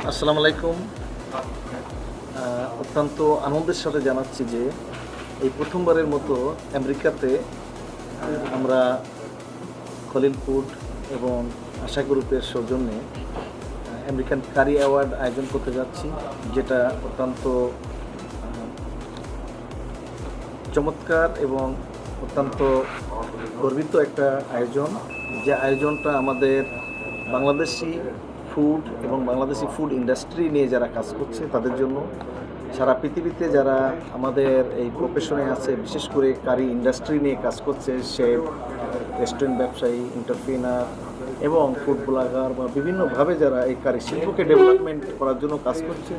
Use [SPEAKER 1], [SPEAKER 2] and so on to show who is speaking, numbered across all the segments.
[SPEAKER 1] আসসালামু আলাইকুম। অত্যন্ত আনন্দের সাথে জানাচ্ছি যে এই প্রথমবারের মতো আমেরিকাতে আমরা খলিল ফুড এবং আশা গ্রুপের সৌজন্যে আমেরিকান কারি অ্যাওয়ার্ড আয়োজন করতে যাচ্ছি, যেটা অত্যন্ত চমৎকার এবং অত্যন্ত গর্বিত একটা আয়োজন। যে আয়োজনটা আমাদের বাংলাদেশি ফুড এবং বাংলাদেশি ফুড ইন্ডাস্ট্রি নিয়ে যারা কাজ করছে তাদের জন্য, সারা পৃথিবীতে যারা আমাদের এই প্রফেশনে আছে, বিশেষ করে কারি ইন্ডাস্ট্রি নিয়ে কাজ করছে, শেফ, রেস্টুরেন্ট ব্যবসায়ী, এন্টারপ্রেনার এবং ফুড ব্লগার বা বিভিন্নভাবে যারা এই কারি শিল্পকে ডেভেলপমেন্ট করার জন্য কাজ করছে,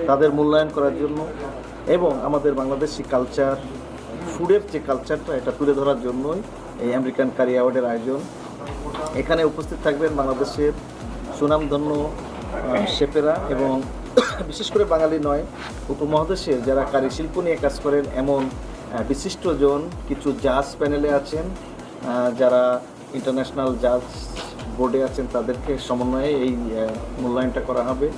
[SPEAKER 1] তাদের মূল্যায়ন করার জন্য এবং আমাদের বাংলাদেশি কালচার, ফুডের যে কালচারটা, এটা তুলে ধরার জন্যই এই আমেরিকান কারি অ্যাওয়ার্ডের আয়োজন। এখানে উপস্থিত থাকবেন বাংলাদেশের সুনামধন্য শেফেরা এবং বিশেষ করে বাঙালি নয়, উপমহাদেশের যারা কারি শিল্প নিয়ে কাজ করেন এমন বিশিষ্টজন কিছু জাজ প্যানেলে আছেন, যারা ইন্টারন্যাশনাল জাজ বোর্ডে আছেন, তাদেরকে সমন্বয়ে এই মূল্যায়নটা করা হবে।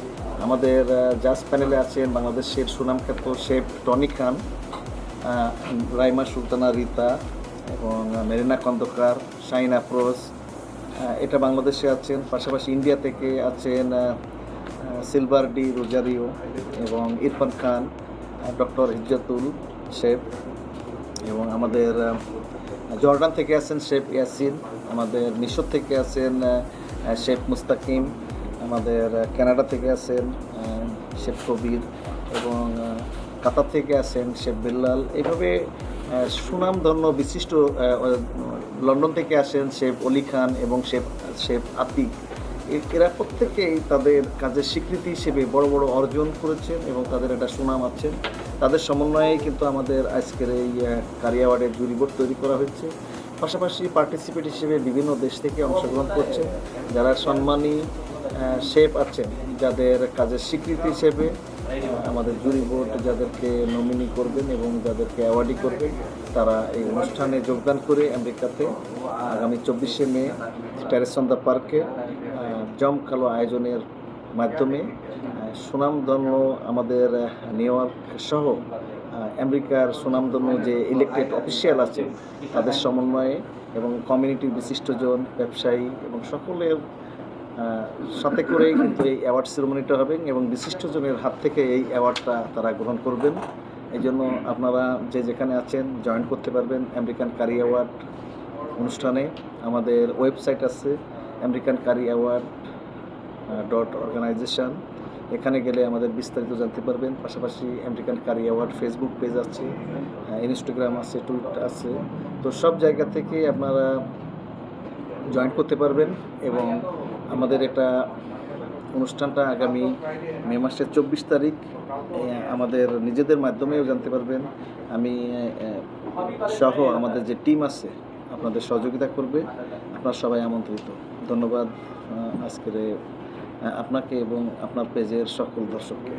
[SPEAKER 1] আমাদের জাজ প্যানেলে আছেন বাংলাদেশের সুনামখ্যাত শেফ টনি খান, রাইমা সুলতানা রিতা এবং মেরিনা খন্দকার, শাহিন আফরোজ, এটা বাংলাদেশে আছেন। পাশাপাশি ইন্ডিয়া থেকে আছেন সিলভার ডি রোজারিও এবং ইরফান খান, ডক্টর ইজ্জতুল শেফ, এবং আমাদের জর্ডান থেকে আছেন শেফ ইয়াসিন, আমাদের মিশর থেকে আছেন শেফ মুস্তাকিম, আমাদের কানাডা থেকে আছেন শেফ কবির এবং কাতার থেকে আছেন শেফ বিল্লাল। এইভাবে সুনামধন্য বিশিষ্ট, লন্ডন থেকে আসেন শেফ অলি খান এবং শেফ আতিক। এরা প্রত্যেকেই তাদের কাজের স্বীকৃতি হিসেবে বড় বড় অর্জন করেছেন এবং তাদের একটা সুনাম আছেন। তাদের সমন্বয়ে কিন্তু আমাদের আজকের এই কারি অ্যাওয়ার্ডের জুরি বোর্ড তৈরি করা হয়েছে। পাশাপাশি পার্টিসিপেট হিসেবে বিভিন্ন দেশ থেকে অংশগ্রহণ করছে যারা সম্মানী শেফ আছেন, যাদের কাজের স্বীকৃতি হিসেবে আমাদের জুরি বোর্ড যাদেরকে নমিনি করবেন এবং যাদেরকে অ্যাওয়ার্ডই করবেন, তারা এই অনুষ্ঠানে যোগদান করে আমেরিকাতে আগামী 24শে মে টেরেসন্দা পার্কে জমকালো আয়োজনের মাধ্যমে সুনামধন্য আমাদের নিউ ইয়র্ক সহ আমেরিকার সুনামধন্য যে ইলেক্টেড অফিসিয়াল আছে তাদের সমন্বয়ে এবং কমিউনিটির বিশিষ্টজন, ব্যবসায়ী এবং সকলের সাথে করেই কিন্তু এই অ্যাওয়ার্ড সেরেমনিটা হবে এবং বিশিষ্টজনের হাত থেকে এই অ্যাওয়ার্ডটা তারা গ্রহণ করবেন। এই জন্য আপনারা যে যেখানে আছেন জয়েন করতে পারবেন আমেরিকান কারি অ্যাওয়ার্ড অনুষ্ঠানে। আমাদের ওয়েবসাইট আছে আমেরিকান কারি অ্যাওয়ার্ড .organization, এখানে গেলে আমাদের বিস্তারিত জানতে পারবেন। পাশাপাশি আমেরিকান কারি অ্যাওয়ার্ড ফেসবুক পেজ আছে, ইনস্টাগ্রাম আছে, টুইটার আছে, তো সব জায়গা থেকে আপনারা জয়েন করতে পারবেন। এবং আমাদের এটা অনুষ্ঠানটা আগামী মে মাসের 24 তারিখ আমাদের নিজেদের মাধ্যমেও জানতে পারবেন। আমি সহ আমাদের যে টিম আছে আপনাদের সহযোগিতা করবে। আপনারা সবাই আমন্ত্রিত। ধন্যবাদ আজকের আপনাকে এবং আপনার পেজের সকল দর্শককে।